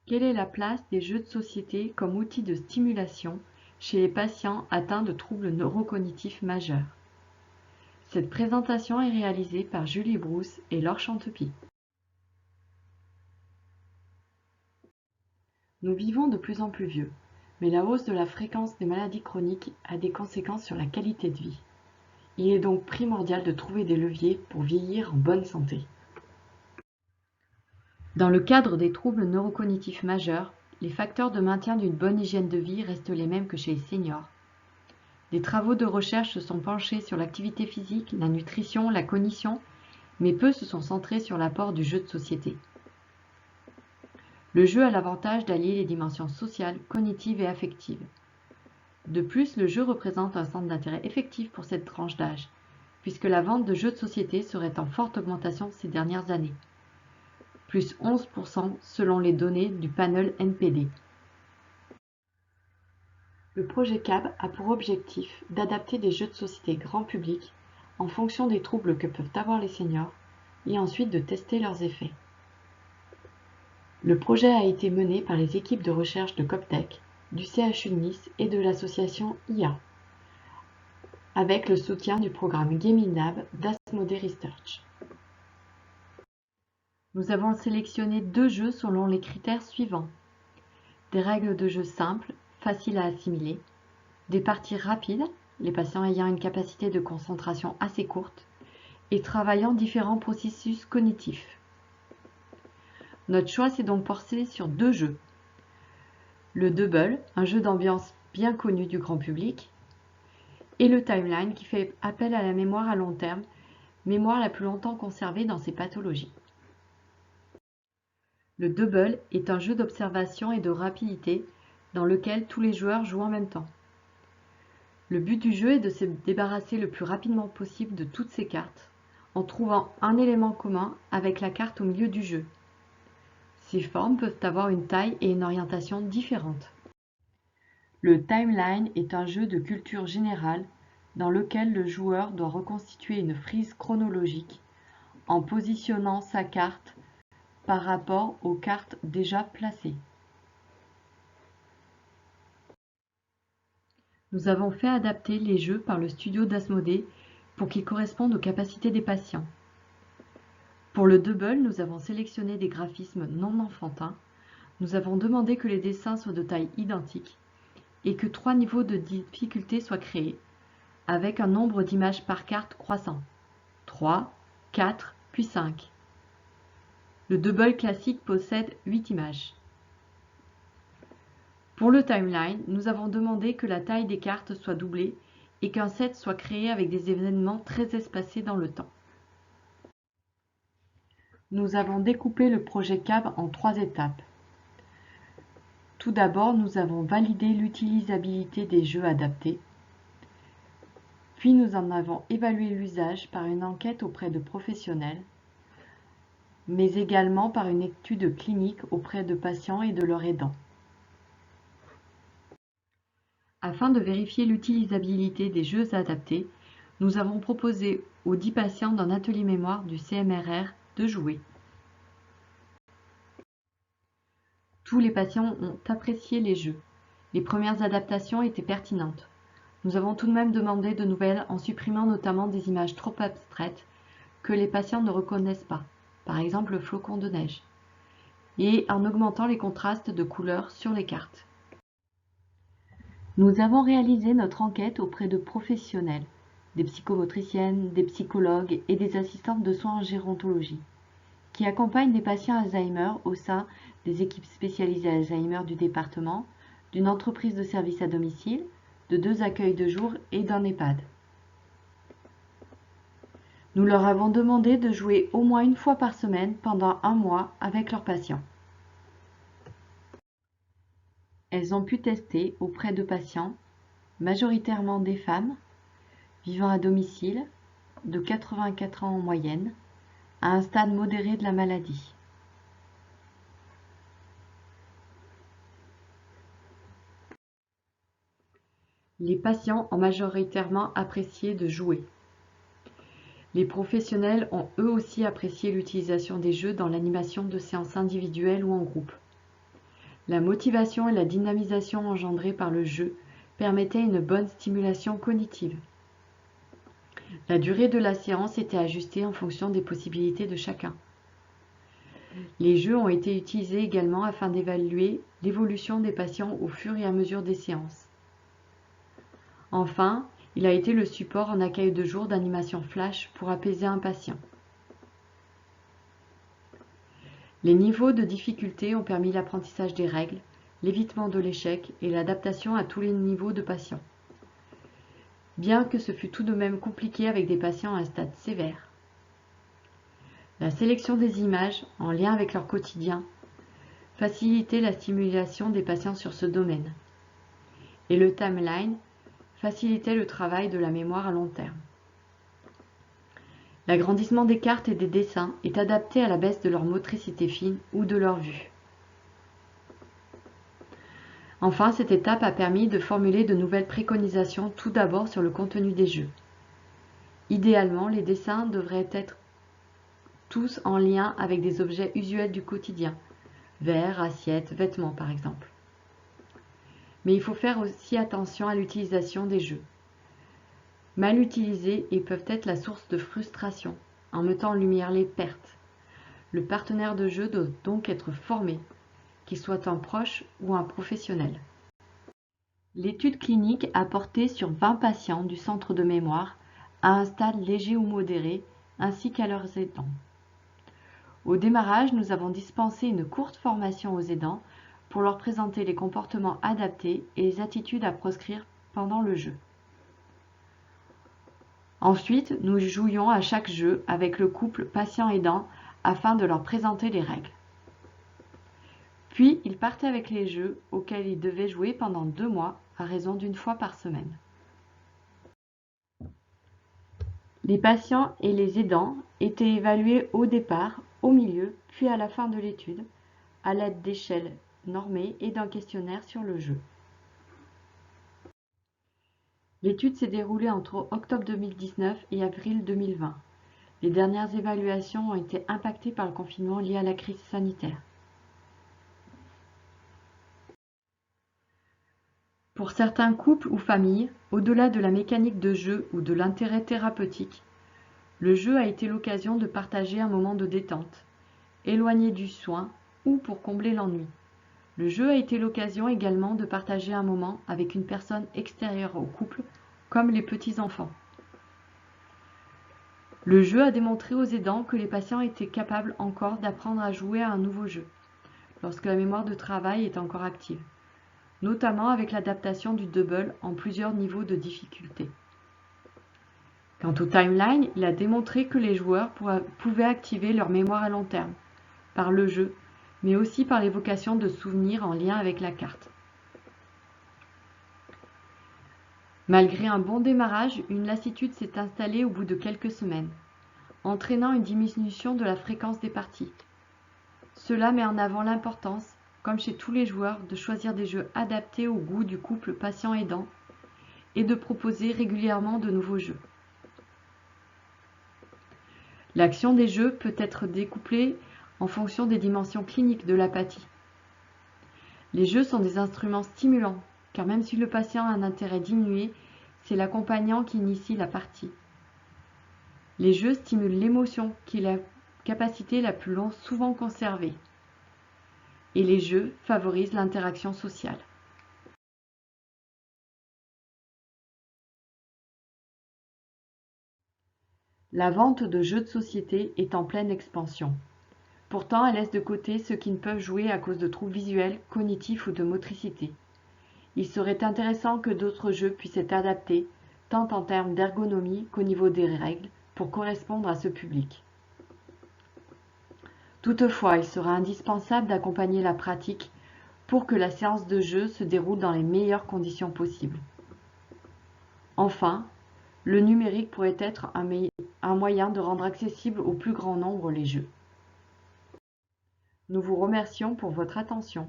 Quelle est la place des jeux de société comme outil de stimulation chez les patients atteints de troubles neurocognitifs majeurs? Cette présentation est réalisée par Julie Brousse et Laure Chantepie. Nous vivons de plus en plus vieux, mais la hausse de la fréquence des maladies chroniques a des conséquences sur la qualité de vie. Il est donc primordial de trouver des leviers pour vieillir en bonne santé. Dans le cadre des troubles neurocognitifs majeurs, les facteurs de maintien d'une bonne hygiène de vie restent les mêmes que chez les seniors. Des travaux de recherche se sont penchés sur l'activité physique, la nutrition, la cognition, mais peu se sont centrés sur l'apport du jeu de société. Le jeu a l'avantage d'allier les dimensions sociales, cognitives et affectives. De plus, le jeu représente un centre d'intérêt effectif pour cette tranche d'âge, puisque la vente de jeux de société serait en forte augmentation ces dernières années, plus 11% selon les données du panel NPD. Le projet CAB a pour objectif d'adapter des jeux de société grand public en fonction des troubles que peuvent avoir les seniors et ensuite de tester leurs effets. Le projet a été mené par les équipes de recherche de Coptech, du CHU de Nice et de l'association IA, avec le soutien du programme Gaming Lab d'Asmodee Research. Nous avons sélectionné 2 jeux selon les critères suivants. Des règles de jeu simples, faciles à assimiler, des parties rapides, les patients ayant une capacité de concentration assez courte, et travaillant différents processus cognitifs. Notre choix s'est donc porté sur 2 jeux. Le Double, un jeu d'ambiance bien connu du grand public, et le Timeline qui fait appel à la mémoire à long terme, mémoire la plus longtemps conservée dans ces pathologies. Le Double est un jeu d'observation et de rapidité dans lequel tous les joueurs jouent en même temps. Le but du jeu est de se débarrasser le plus rapidement possible de toutes ces cartes, en trouvant un élément commun avec la carte au milieu du jeu. Ces formes peuvent avoir une taille et une orientation différentes. Le Timeline est un jeu de culture générale dans lequel le joueur doit reconstituer une frise chronologique en positionnant sa carte par rapport aux cartes déjà placées. Nous avons fait adapter les jeux par le studio d'Asmodee pour qu'ils correspondent aux capacités des patients. Pour le Double, nous avons sélectionné des graphismes non enfantins. Nous avons demandé que les dessins soient de taille identique et que 3 niveaux de difficulté soient créés, avec un nombre d'images par carte croissant. 3, 4, puis 5. Le Double classique possède 8 images. Pour le Timeline, nous avons demandé que la taille des cartes soit doublée et qu'un set soit créé avec des événements très espacés dans le temps. Nous avons découpé le projet CAB en 3 étapes. Tout d'abord, nous avons validé l'utilisabilité des jeux adaptés. Puis nous en avons évalué l'usage par une enquête auprès de professionnels, mais également par une étude clinique auprès de patients et de leurs aidants. Afin de vérifier l'utilisabilité des jeux adaptés, nous avons proposé aux 10 patients d'un atelier mémoire du CMRR de jouer. Tous les patients ont apprécié les jeux. Les premières adaptations étaient pertinentes. Nous avons tout de même demandé de nouvelles en supprimant notamment des images trop abstraites que les patients ne reconnaissent pas, par exemple le flocon de neige, et en augmentant les contrastes de couleurs sur les cartes. Nous avons réalisé notre enquête auprès de professionnels, des psychomotriciennes, des psychologues et des assistantes de soins en gérontologie, qui accompagnent des patients Alzheimer au sein des équipes spécialisées Alzheimer du département, d'une entreprise de services à domicile, de 2 accueils de jour et d'un EHPAD. Nous leur avons demandé de jouer au moins 1 fois par semaine pendant 1 mois avec leurs patients. Elles ont pu tester auprès de patients, majoritairement des femmes, vivant à domicile, de 84 ans en moyenne, à un stade modéré de la maladie. Les patients ont majoritairement apprécié de jouer. Les professionnels ont eux aussi apprécié l'utilisation des jeux dans l'animation de séances individuelles ou en groupe. La motivation et la dynamisation engendrées par le jeu permettaient une bonne stimulation cognitive. La durée de la séance était ajustée en fonction des possibilités de chacun. Les jeux ont été utilisés également afin d'évaluer l'évolution des patients au fur et à mesure des séances. Enfin, il a été le support en accueil de jour d'animation flash pour apaiser un patient. Les niveaux de difficulté ont permis l'apprentissage des règles, l'évitement de l'échec et l'adaptation à tous les niveaux de patients. Bien que ce fût tout de même compliqué avec des patients à un stade sévère. La sélection des images, en lien avec leur quotidien, facilitait la stimulation des patients sur ce domaine. Et le timeline facilitait le travail de la mémoire à long terme. L'agrandissement des cartes et des dessins est adapté à la baisse de leur motricité fine ou de leur vue. Enfin, cette étape a permis de formuler de nouvelles préconisations tout d'abord sur le contenu des jeux. Idéalement, les dessins devraient être tous en lien avec des objets usuels du quotidien, verres, assiettes, vêtements par exemple. Mais il faut faire aussi attention à l'utilisation des jeux. Mal utilisés, ils peuvent être la source de frustration, en mettant en lumière les pertes. Le partenaire de jeu doit donc être formé, qu'il soit un proche ou un professionnel. L'étude clinique a porté sur 20 patients du centre de mémoire à un stade léger ou modéré, ainsi qu'à leurs aidants. Au démarrage, nous avons dispensé une courte formation aux aidants pour leur présenter les comportements adaptés et les attitudes à proscrire pendant le jeu. Ensuite, nous jouions à chaque jeu avec le couple patient-aidant afin de leur présenter les règles. Puis, ils partaient avec les jeux auxquels ils devaient jouer pendant 2 mois à raison d'1 fois par semaine. Les patients et les aidants étaient évalués au départ, au milieu, puis à la fin de l'étude, à l'aide d'échelles normées et d'un questionnaire sur le jeu. L'étude s'est déroulée entre octobre 2019 et avril 2020. Les dernières évaluations ont été impactées par le confinement lié à la crise sanitaire. Pour certains couples ou familles, au-delà de la mécanique de jeu ou de l'intérêt thérapeutique, le jeu a été l'occasion de partager un moment de détente, éloigné du soin ou pour combler l'ennui. Le jeu a été l'occasion également de partager un moment avec une personne extérieure au couple, comme les petits-enfants. Le jeu a démontré aux aidants que les patients étaient capables encore d'apprendre à jouer à un nouveau jeu, lorsque la mémoire de travail est encore active, notamment avec l'adaptation du double en plusieurs niveaux de difficulté. Quant au timeline, il a démontré que les joueurs pouvaient activer leur mémoire à long terme, par le jeu, mais aussi par l'évocation de souvenirs en lien avec la carte. Malgré un bon démarrage, une lassitude s'est installée au bout de quelques semaines, entraînant une diminution de la fréquence des parties. Cela met en avant l'importance, comme chez tous les joueurs, de choisir des jeux adaptés au goût du couple patient-aidant et de proposer régulièrement de nouveaux jeux. L'action des jeux peut être découplée en fonction des dimensions cliniques de l'apathie. Les jeux sont des instruments stimulants, car même si le patient a un intérêt diminué, c'est l'accompagnant qui initie la partie. Les jeux stimulent l'émotion, qui est la capacité la plus souvent conservée. Et les jeux favorisent l'interaction sociale. La vente de jeux de société est en pleine expansion. Pourtant, elle laisse de côté ceux qui ne peuvent jouer à cause de troubles visuels, cognitifs ou de motricité. Il serait intéressant que d'autres jeux puissent être adaptés, tant en termes d'ergonomie qu'au niveau des règles, pour correspondre à ce public. Toutefois, il sera indispensable d'accompagner la pratique pour que la séance de jeu se déroule dans les meilleures conditions possibles. Enfin, le numérique pourrait être un moyen de rendre accessible au plus grand nombre les jeux. Nous vous remercions pour votre attention.